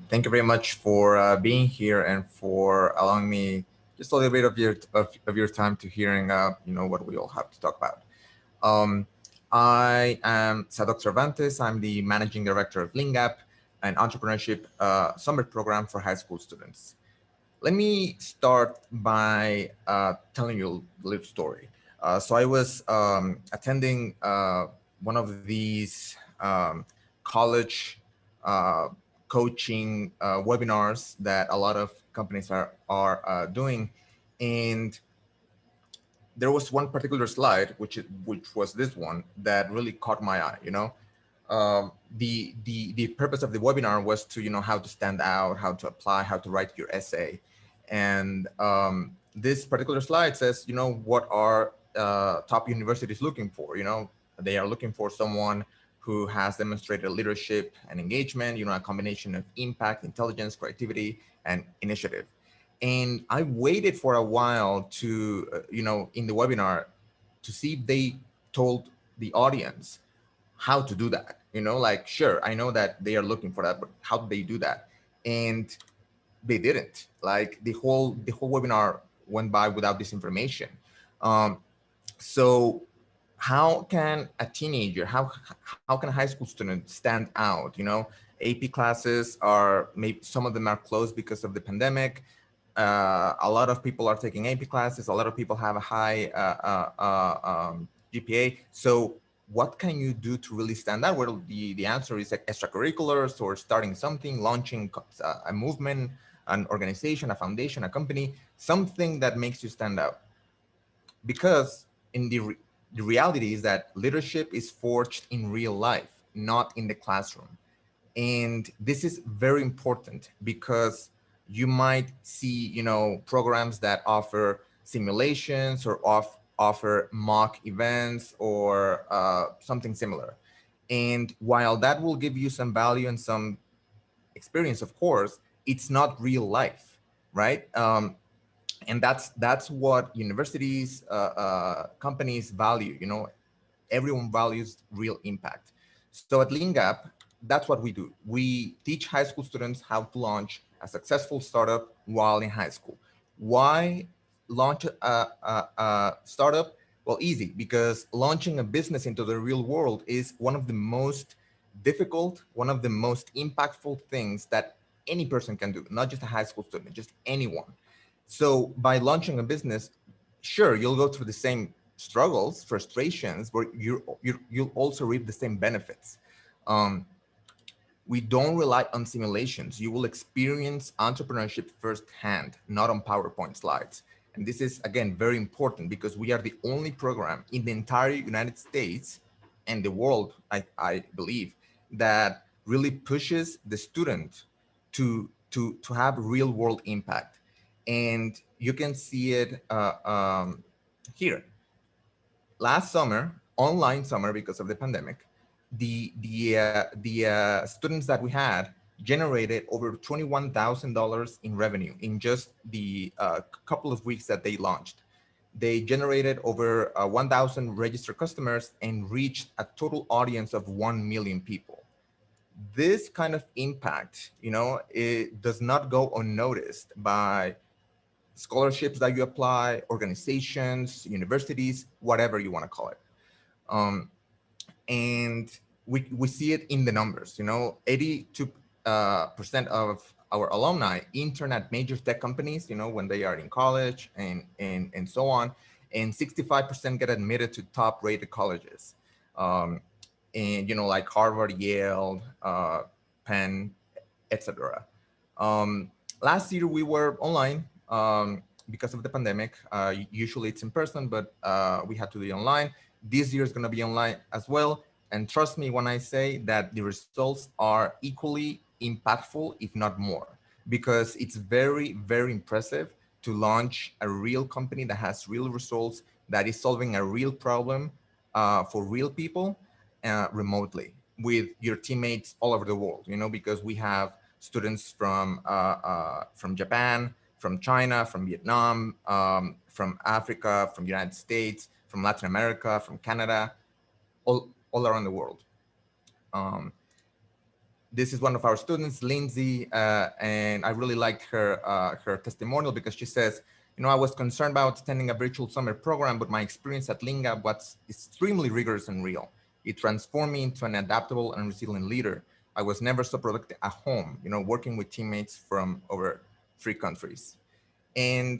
Thank you very much for being here and for allowing me just a little bit of your time to hearing what we all have to talk about. Um, I am Sadok Cervantes. I'm the managing director of Leangap, an entrepreneurship summer program for high school students. Let me start by telling you a little story. So I was attending one of these college uh, coaching webinars that a lot of companies are doing, and there was one particular slide, which was this one that really caught my eye. The purpose of the webinar was to how to stand out, how to apply, how to write your essay, and this particular slide says what are top universities looking for. They are looking for someone who has demonstrated leadership and engagement. A combination of impact, intelligence, creativity, and initiative. And I waited for a while to in the webinar to see if they told the audience how to do that. Like, sure, I know that they are looking for that, but how do they do that? And they didn't. Like, the whole webinar went by without this information. So how can a teenager, how can a high school student stand out? AP classes are, maybe some of them are closed because of the pandemic. A lot of people are taking AP classes. A lot of people have a high GPA. So what can you do to really stand out? Well, the answer is like extracurriculars, or starting something, launching a movement, an organization, a foundation, a company, something that makes you stand out. Because the reality is that leadership is forged in real life, not in the classroom. And this is very important because you might see programs that offer simulations or offer mock events or something similar. And while that will give you some value and some experience, of course, it's not real life, right? And that's what universities, companies value. Everyone values real impact. So at Leangap, that's what we do. We teach high school students how to launch a successful startup while in high school. Why launch a startup? Well, easy, because launching a business into the real world is one of the most difficult, one of the most impactful things that any person can do, not just a high school student, just anyone. So by launching a business, sure, you'll go through the same struggles, frustrations, but you'll also reap the same benefits. Um, we don't rely on simulations. You will experience entrepreneurship firsthand, not on PowerPoint slides. And this is, again, very important because we are the only program in the entire United States and the world, I believe, that really pushes the student to have real world impact. And you can see it here. Last summer, online summer because of the pandemic, the students that we had generated over $21,000 in revenue in just the couple of weeks that they launched. They generated over 1,000 registered customers and reached a total audience of 1 million people. This kind of impact, it does not go unnoticed by scholarships that you apply, organizations, universities, whatever you want to call it. Um, and we see it in the numbers. 82% of our alumni intern at major tech companies, when they are in college and so on, and 65% get admitted to top rated colleges. And like Harvard, Yale, Penn, etc. Last year we were online because of the pandemic. Usually it's in person, but we had to do it online. This year is going to be online as well. And trust me when I say that the results are equally impactful, if not more, because it's very, very impressive to launch a real company that has real results, that is solving a real problem for real people remotely with your teammates all over the world, because we have students from Japan, from China, from Vietnam, from Africa, from the United States, from Latin America, from Canada, all around the world. Um, This is one of our students, Lindsay, and I really liked her testimonial because she says, I was concerned about attending a virtual summer program, but my experience at Leangap was extremely rigorous and real. It transformed me into an adaptable and resilient leader. I was never so productive at home, working with teammates from over 3 countries. And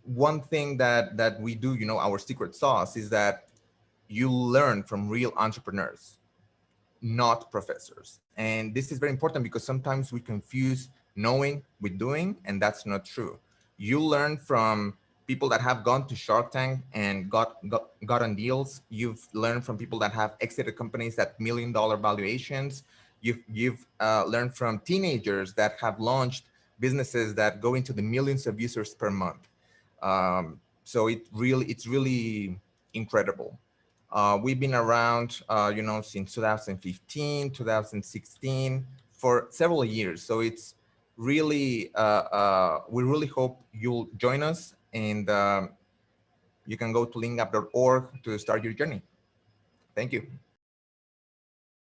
one thing that we do, our secret sauce is that you learn from real entrepreneurs, not professors. And this is very important because sometimes we confuse knowing with doing, and that's not true. You learn from people that have gone to Shark Tank and got on deals. You've learned from people that have exited companies at $1 million valuations. You've learned from teenagers that have launched businesses that go into the millions of users per month. So it's really incredible. We've been around, since 2015, 2016, for several years. So it's really, we really hope you'll join us, and you can go to leangap.org to start your journey. Thank you.